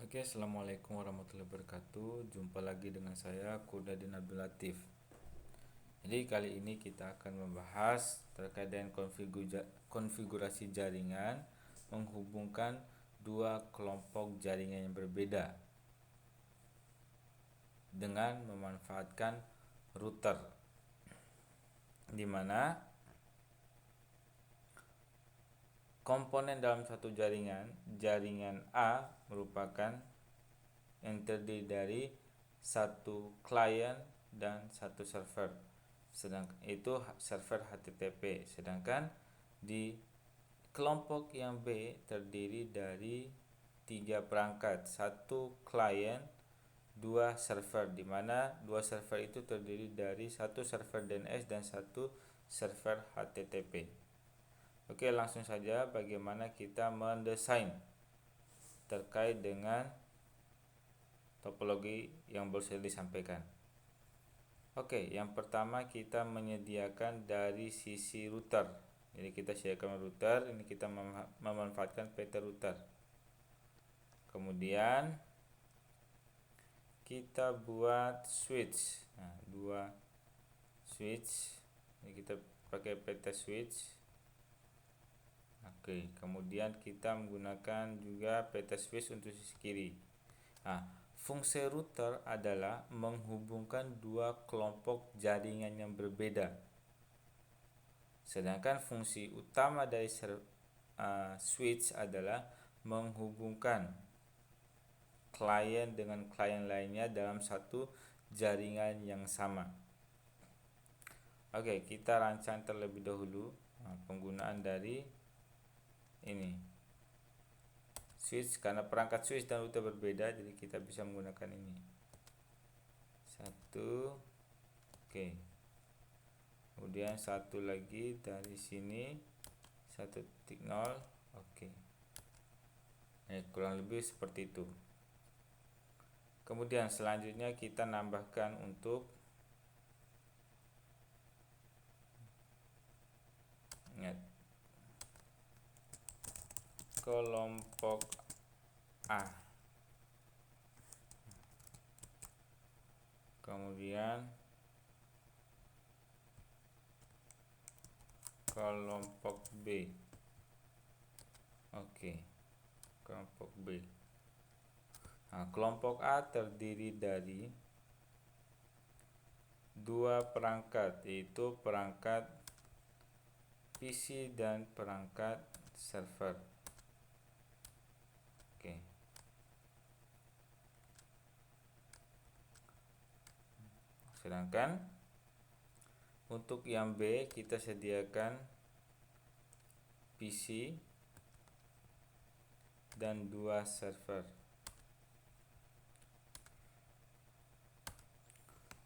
Oke, assalamualaikum warahmatullahi wabarakatuh. Jumpa lagi dengan saya Kudadin Abdul Latif. Jadi kali ini kita akan membahas terkait dengan konfigurasi jaringan menghubungkan dua kelompok jaringan yang berbeda dengan memanfaatkan router, di mana komponen dalam satu jaringan A merupakan yang terdiri dari satu klien dan satu server, sedangkan itu server HTTP. Sedangkan di kelompok yang B terdiri dari 3 perangkat, satu klien, 2 server, di mana 2 server itu terdiri dari satu server DNS dan satu server HTTP. Oke, langsung saja bagaimana kita mendesain terkait dengan topologi yang baru saja disampaikan. Oke, yang pertama kita menyediakan dari sisi router. Jadi kita sediakan router, ini kita memanfaatkan PT router. Kemudian kita buat switch. Nah, 2 switch. Ini kita pakai PT switch. Oke, kemudian kita menggunakan juga PT switch untuk sisi kiri. Nah, fungsi router adalah menghubungkan dua kelompok jaringan yang berbeda. Sedangkan fungsi utama dari switch adalah menghubungkan klien dengan klien lainnya dalam satu jaringan yang sama. Oke, kita rancang terlebih dahulu penggunaan dari ini switch, karena perangkat switch dan router berbeda, jadi kita bisa menggunakan ini. Satu, oke. Kemudian satu lagi dari sini 1.0, oke. Kurang lebih seperti itu. Kemudian selanjutnya kita nambahkan untuk kelompok A. Kemudian kelompok B. Oke, kelompok B. Nah, kelompok A terdiri dari 2 perangkat, yaitu perangkat PC dan perangkat server. Oke. Sedangkan untuk yang B kita sediakan PC dan 2 server.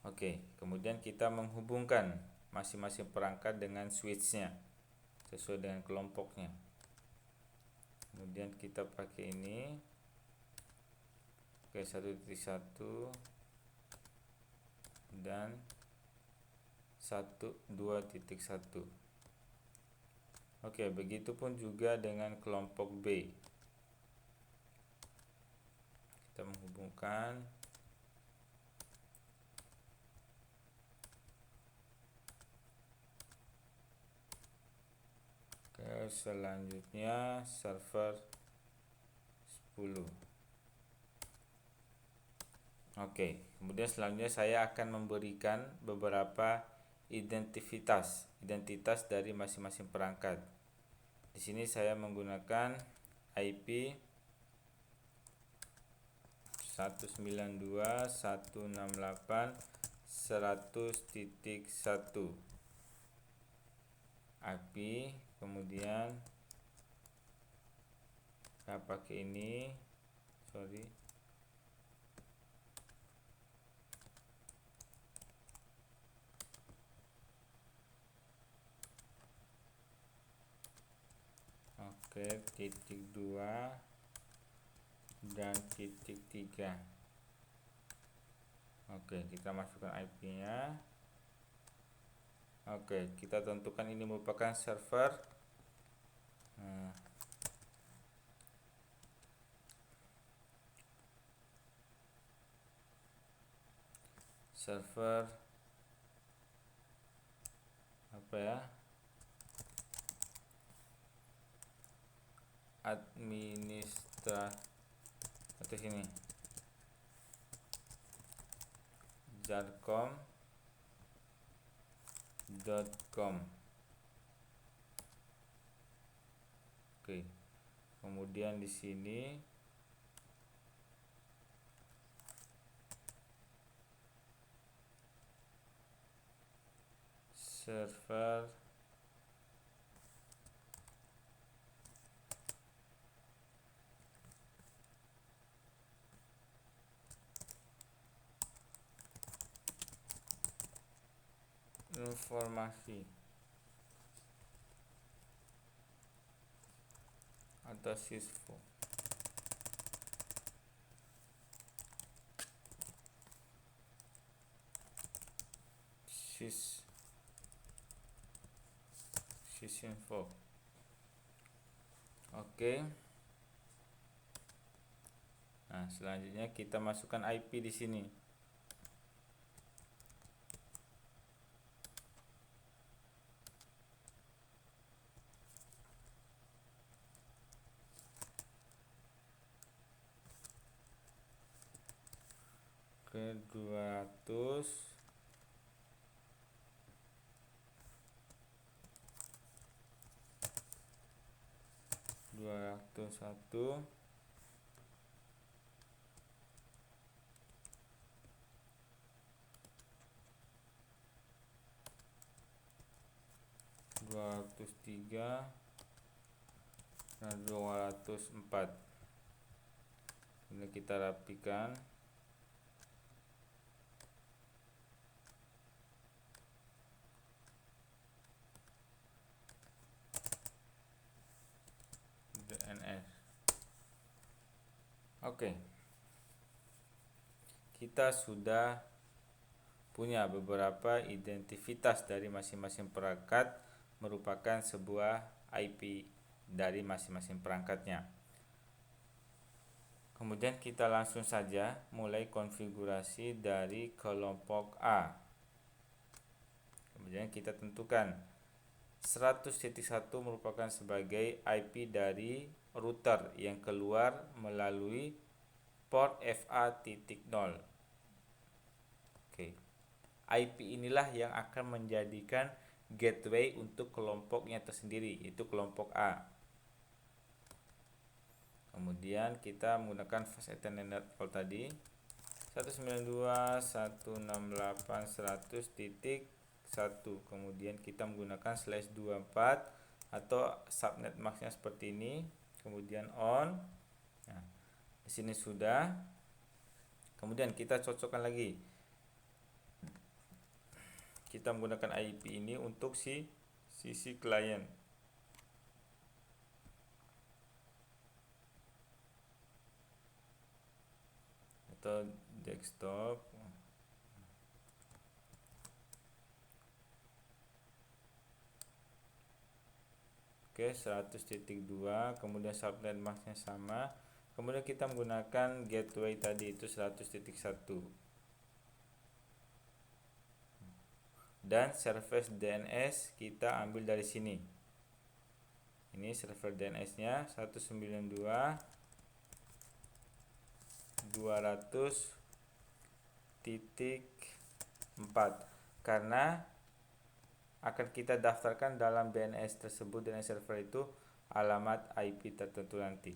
Oke, kemudian kita menghubungkan masing-masing perangkat dengan switchnya sesuai dengan kelompoknya. Kemudian kita pakai ini. Oke, 1.1 dan 2.1. Oke, begitupun juga dengan kelompok B. Kita menghubungkan ke selanjutnya server 10. Oke, kemudian selanjutnya saya akan memberikan beberapa identitas dari masing-masing perangkat. Di sini saya menggunakan IP 192.168.100.1 IP. Kemudian saya pakai ini, Oke, titik 2 dan titik 3. Oke, kita masukkan IP-nya. Oke, kita tentukan ini merupakan server. server apa ya, atau sini jarcom.com. Oke, kemudian di sini server informasi atau sysfo. Sysinfo. Oke. Nah, selanjutnya kita masukkan IP di sini. Oke, 201 203 dan 204. Ini kita rapikan. DNS. Oke. Kita sudah punya beberapa identitas dari masing-masing perangkat merupakan sebuah IP dari masing-masing perangkatnya. Kemudian kita langsung saja mulai konfigurasi dari kelompok A. Kemudian kita tentukan 100.1 merupakan sebagai IP dari router yang keluar melalui port FA.0. Oke. IP inilah yang akan menjadikan gateway untuk kelompoknya tersendiri, yaitu kelompok A. Kemudian kita menggunakan fast ethernet network tadi 192.168.100.1. kemudian kita menggunakan /24 atau subnet maxnya seperti ini, kemudian on. Nah, di sini sudah. Kemudian kita cocokkan lagi. Kita menggunakan IP ini untuk sisi klien. Atau desktop. Oke, 100.2, kemudian subnet masknya sama. Kemudian kita menggunakan gateway tadi itu 100.1. Dan service DNS kita ambil dari sini. Ini server DNS-nya 192.200.4 karena akan kita daftarkan dalam DNS tersebut, DNS server itu alamat IP tertentu nanti.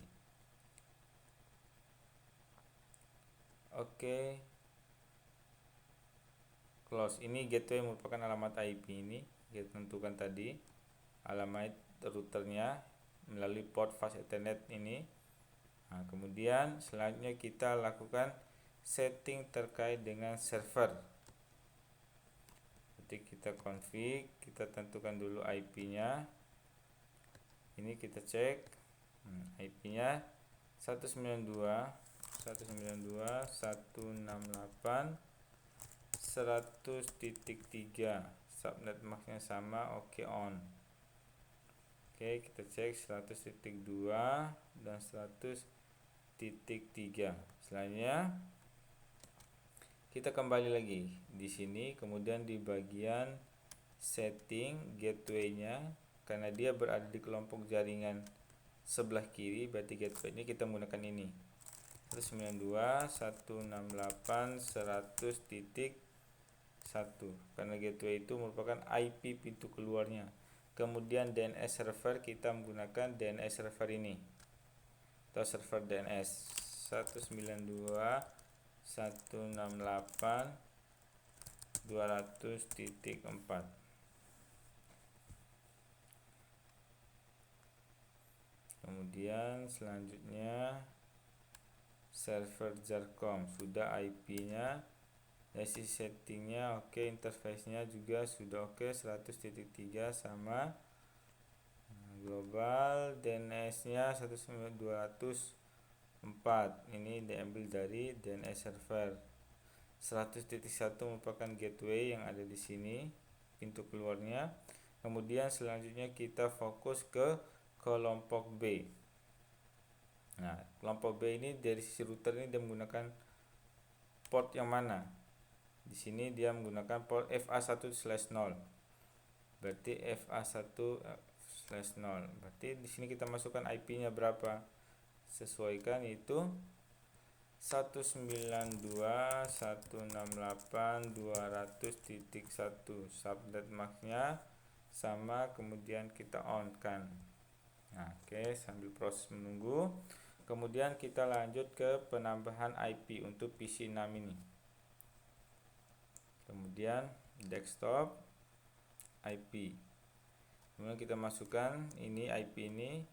Oke. Close. Ini gateway merupakan alamat IP ini. Kita tentukan tadi alamat routernya melalui port fast ethernet ini. Nah, kemudian selanjutnya kita lakukan setting terkait dengan server. Jadi kita config, kita tentukan dulu IP-nya. Ini kita cek. IP-nya 192.168.100.3. Subnet masknya sama, oke on. Oke, kita cek 100.2 dan 100.3. Selanjutnya kita kembali lagi di sini, kemudian di bagian setting gateway-nya, karena dia berada di kelompok jaringan sebelah kiri, berarti gateway ini kita menggunakan ini 192.168.100.1 karena gateway itu merupakan IP pintu keluarnya. Kemudian DNS server kita menggunakan DNS server ini atau server DNS 192.168.200.4. Kemudian selanjutnya server Jarcom sudah, IP-nya dari sisi settingnya oke, interface-nya juga sudah oke, 100.3 sama. Global DNS-nya 192.204, ini diambil dari DNS server. 100.1 merupakan gateway yang ada di sini, pintu keluarnya. Kemudian selanjutnya kita fokus ke kelompok B. Nah, kelompok B ini dari sisi router ini dia menggunakan port yang mana? Di sini dia menggunakan port FA1/0. Berarti FA1/0. Berarti di sini kita masukkan IP-nya berapa? Sesuaikan, itu 192.168.200.1 subnet max-nya sama, kemudian kita on kan. Nah, oke, sambil proses menunggu, kemudian kita lanjut ke penambahan IP untuk PC 6 ini. Kemudian desktop IP, kemudian kita masukkan ini IP ini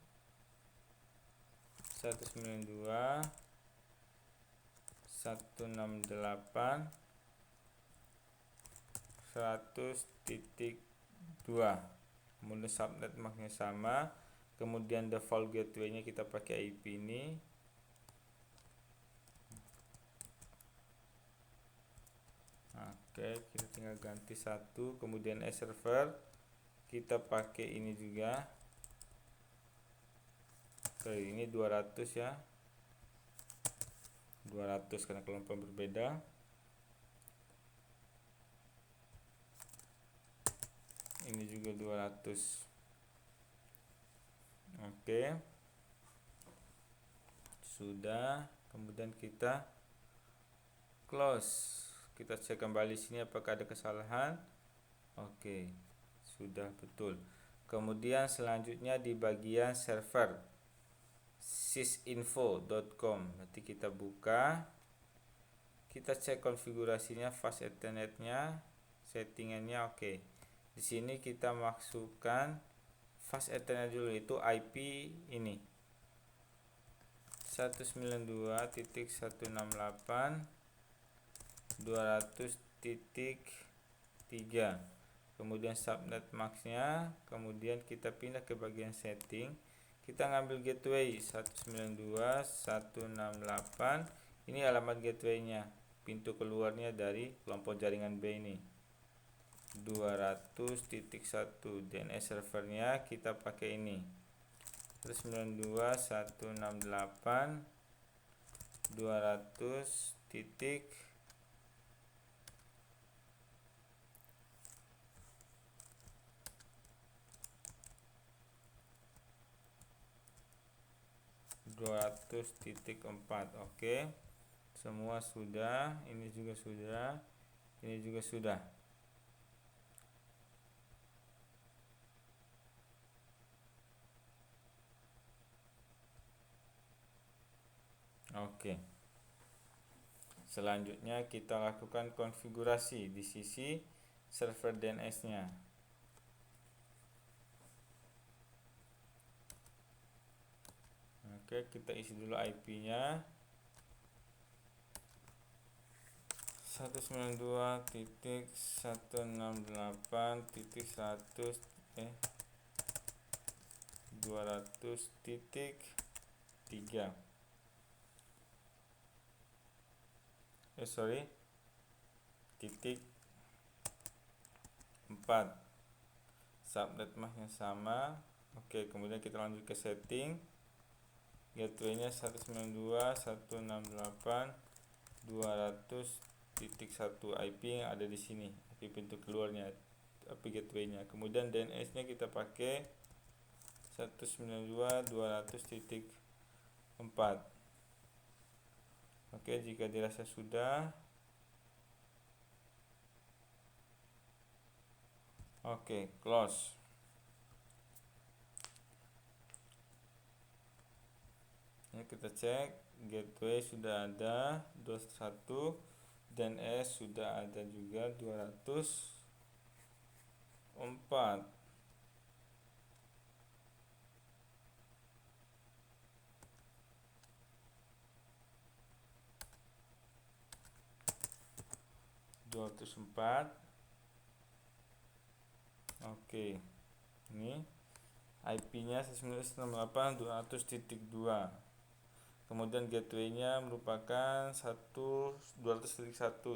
192.168.100.2, kemudian subnet max-nya sama, kemudian default gateway-nya kita pakai IP ini. Oke, kita tinggal ganti satu, kemudian server kita pakai ini juga. Oke, ini 200 ya, 200 karena kelompok berbeda. Ini juga 200. Oke, sudah. Kemudian kita close, kita cek kembali sini apakah ada kesalahan. Oke, sudah betul. Kemudian selanjutnya di bagian server sysinfo.com, nanti kita buka, kita cek konfigurasinya, fast ethernetnya, settingannya oke. Di sini kita masukkan fast ethernet dulu, itu IP ini 192.168.200.3, kemudian subnet max-nya, kemudian kita pindah ke bagian setting, kita ngambil gateway 192.168, ini alamat gateway-nya, pintu keluarnya dari kelompok jaringan B ini 200.1. DNS servernya kita pakai ini 192.168.200.3. Oke, semua sudah, ini juga sudah, ini juga sudah. Oke, selanjutnya kita lakukan konfigurasi di sisi server DNS-nya. Oke, kita isi dulu IP-nya 192.168.200.3. titik 4, subnet max-nya sama. Oke, kemudian kita lanjut ke setting, gateway-nya 192.168.200.3. 1.1 IP yang ada di sini, IP pintu keluarnya, IP gateway-nya. Kemudian DNS-nya kita pakai 192.200.4. Oke, jika dirasa sudah, oke, close. Ini kita cek, gateway sudah ada 201, DNS sudah ada juga 204. Oke, ini IP-nya 192.200.2. Kemudian gateway-nya merupakan 200.1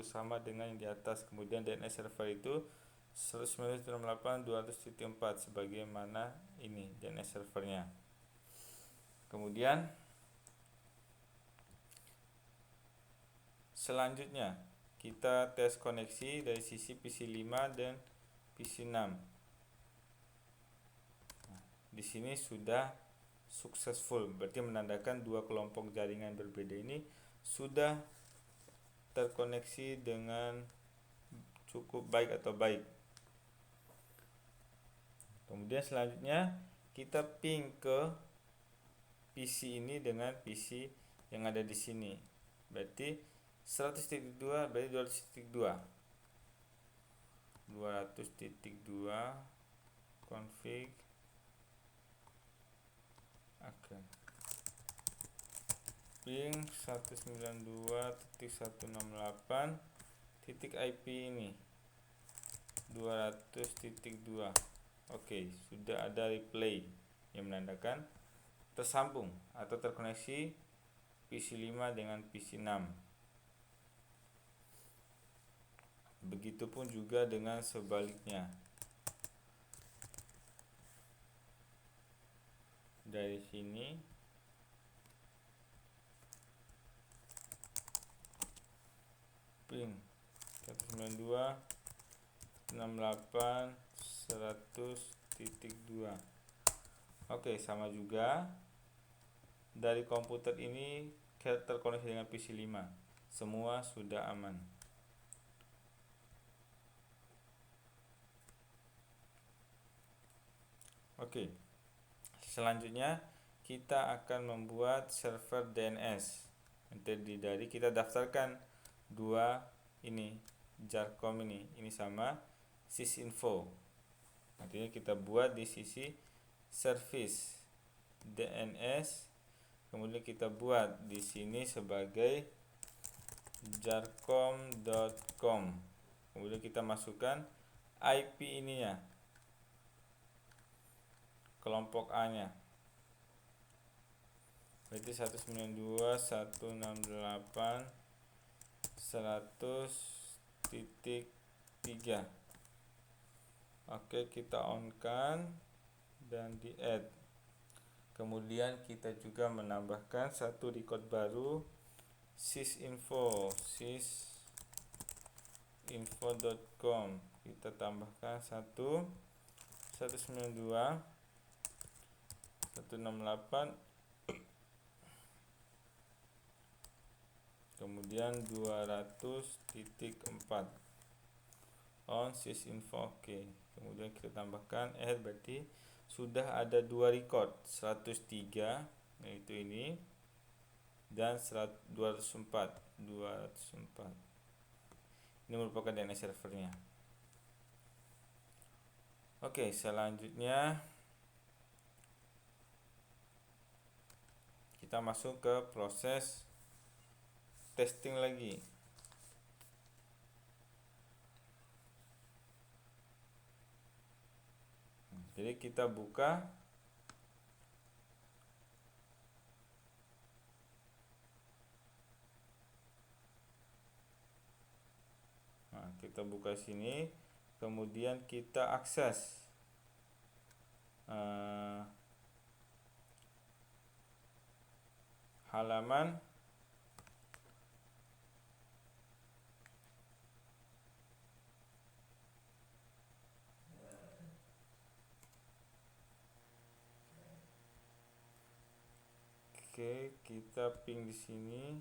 sama dengan yang di atas. Kemudian DNS server itu 192.200.4 sebagaimana ini DNS servernya. Kemudian selanjutnya kita tes koneksi dari sisi PC5 dan PC6. Nah, di sini sudah successful, berarti menandakan dua kelompok jaringan berbeda ini sudah terkoneksi dengan cukup baik atau baik. Kemudian selanjutnya kita ping ke PC ini dengan PC yang ada di sini. Berarti 100.2 berarti 200.2 config. Oke. Ping 192.168 titik IP ini 200.2. Oke, sudah ada replay yang menandakan tersambung atau terkoneksi PC5 dengan PC6. Begitupun juga dengan sebaliknya. Dari sini ping 192.168.100.2. Oke, sama juga dari komputer ini terkoneksi dengan PC5. Semua sudah aman. Oke. Selanjutnya kita akan membuat server DNS. Nanti dari kita daftarkan dua ini jarcom ini sama sysinfo. Artinya kita buat di sisi service DNS, kemudian kita buat di sini sebagai jarcom.com. Kemudian kita masukkan IP ininya, kelompok A-nya. Berarti 192.168.100.3. Oke, kita on-kan dan di add. Kemudian kita juga menambahkan satu record baru sysinfo.com. Kita tambahkan 192.168 kemudian 200.4 on sysinfo. Oke, kemudian kita tambahkan add, berarti sudah ada dua record 103 yaitu ini dan 204. Ini merupakan DNS servernya. Oke, selanjutnya kita masuk ke proses testing lagi. Jadi kita buka kita buka sini, kemudian kita akses halaman Oke, kita ping di sini.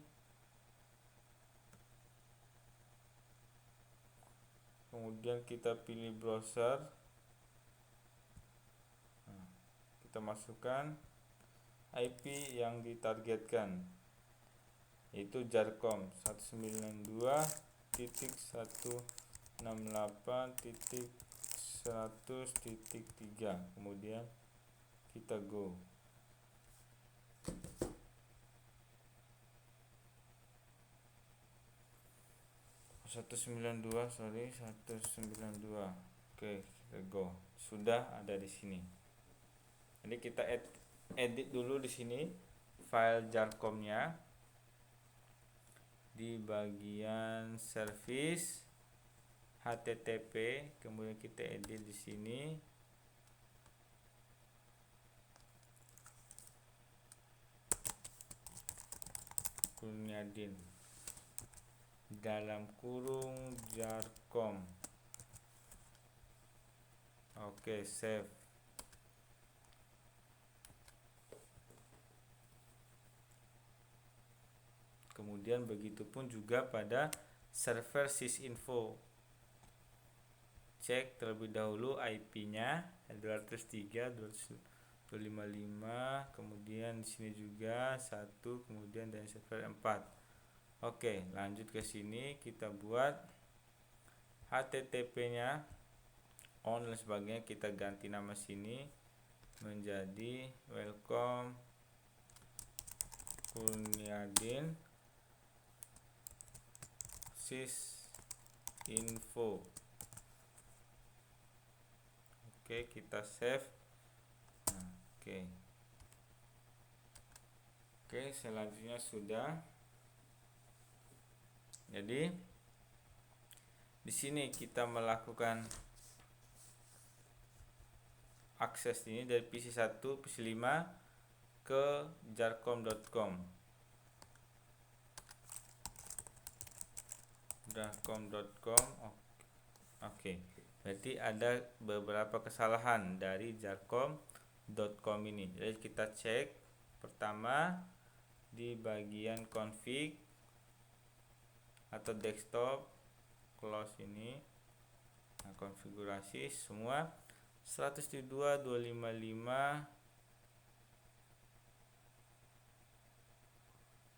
Kemudian kita pilih browser. Nah, kita masukkan IP yang ditargetkan, yaitu jarcom 192.168.100.3. Kemudian kita go. Satu sembilan dua. Oke, kita go. Sudah ada di sini. Jadi kita edit dulu di sini file jarcomnya di bagian service HTTP, kemudian kita edit di sini. Kurniadin dalam kurung jarcom. Oke, save. Kemudian begitupun juga pada server sysinfo. Cek terlebih dahulu IP-nya 203.255, kemudian di sini juga 1, kemudian dari server 4. Oke, lanjut ke sini, kita buat HTTP-nya on dan sebagainya. Kita ganti nama sini menjadi welcome Kurniadin sysinfo. Oke, kita save. Nah, oke, selanjutnya sudah. Jadi di sini kita melakukan akses ini dari PC1, PC5 ke jarcom.com. Oke. Berarti ada beberapa kesalahan dari jarcom.com ini. Jadi kita cek pertama di bagian config atau desktop, close ini. Nah, konfigurasi semua 102.255.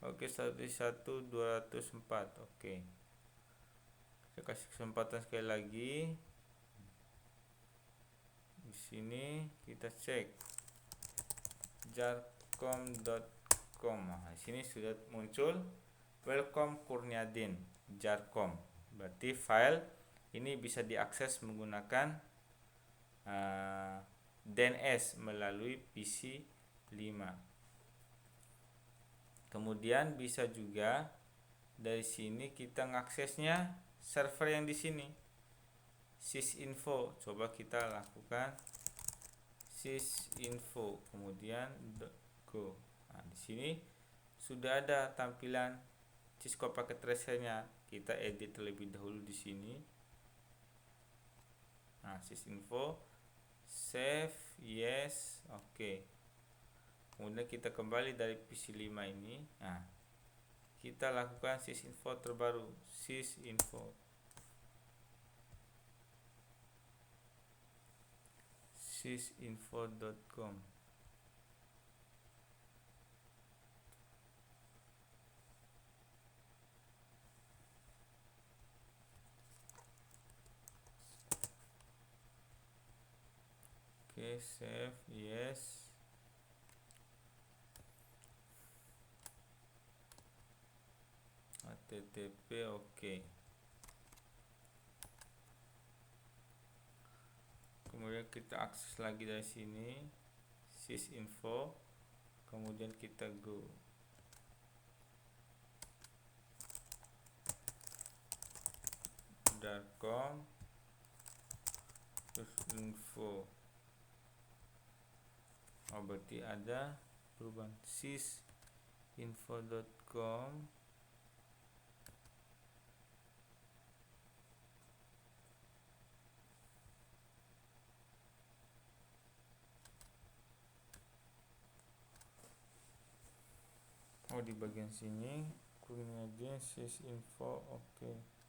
Oke, 101.204. Oke. Saya kasih kesempatan sekali lagi. Di sini kita cek jarcom.com. Nah, di sini sudah muncul welcome Kurniadin jarcom. Berarti file ini bisa diakses menggunakan DNS melalui PC5. Kemudian bisa juga dari sini kita ngaksesnya server yang di sini sysinfo. Coba kita lakukan sysinfo, kemudian go. Nah, di sini sudah ada tampilan Cisco packet tracer-nya. Kita edit terlebih dahulu di sini. Nah, sysinfo, save, yes, oke. Kemudian kita kembali dari PC5 ini. Nah, kita lakukan sysinfo terbaru, sysinfo. sysinfo.com. Oke, save, yes. HTTP, oke. Kemudian kita akses lagi dari sini sysinfo, kemudian kita go. Jarcom info. Oh, berarti ada perubahan sysinfo.com. Oh, di bagian sini Kurniadin sysinfo. Oke.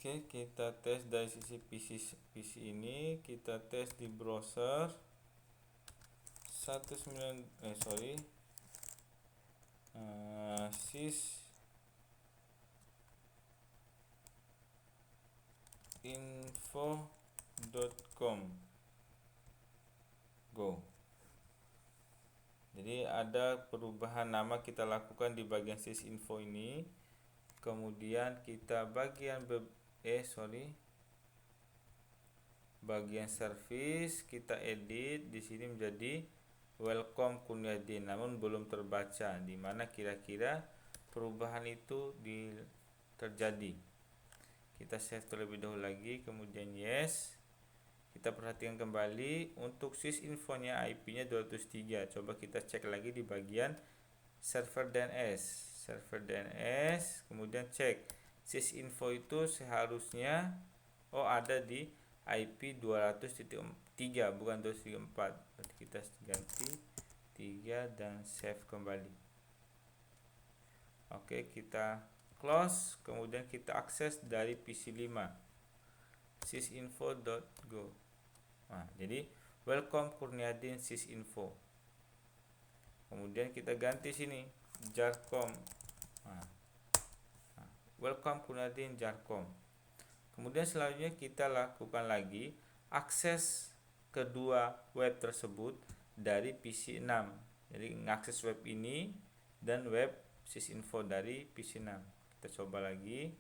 Oke, kita tes dari sisi PC ini, kita tes di browser sysinfo.com. Go. Jadi ada perubahan nama kita lakukan di bagian sysinfo ini. Kemudian kita bagian service kita edit di sini menjadi welcome Kurniadin, namun belum terbaca di mana kira-kira perubahan itu terjadi. Kita save terlebih dahulu lagi, kemudian yes. Kita perhatikan kembali untuk sysinfo-nya IP-nya 203. Coba kita cek lagi di bagian server DNS. Kemudian cek sysinfo itu seharusnya ada di IP 200.3 bukan 203.4. Berarti kita ganti 3 dan save kembali. Oke, kita close, kemudian kita akses dari PC 5 sysinfo.go. Nah, jadi welcome Kurniadin sysinfo. Kemudian kita ganti sini jarcom. Welcome Kurniadin jarcom. Kemudian selanjutnya kita lakukan lagi akses kedua web tersebut dari PC 6. Jadi mengakses web ini dan web sysinfo dari PC 6. Kita coba lagi.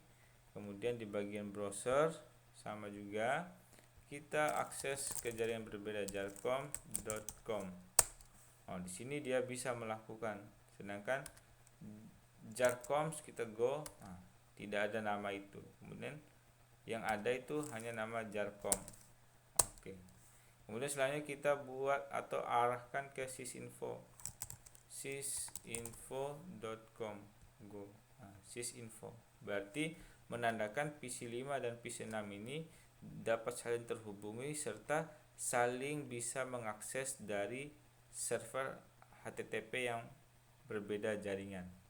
Kemudian di bagian browser sama juga kita akses ke jaringan berbeda jarcom.com. Di sini dia bisa melakukan, sedangkan jarcom kita go, tidak ada nama itu. Kemudian yang ada itu hanya nama jarcom. Oke. Kemudian selanjutnya kita buat atau arahkan ke sysinfo.com. Go. Sysinfo. Berarti menandakan PC 5 dan PC 6 ini dapat saling terhubungi serta saling bisa mengakses dari server HTTP yang berbeda jaringan.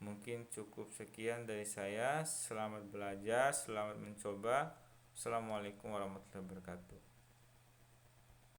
Mungkin cukup sekian dari saya. Selamat belajar, selamat mencoba. Assalamualaikum warahmatullahi wabarakatuh.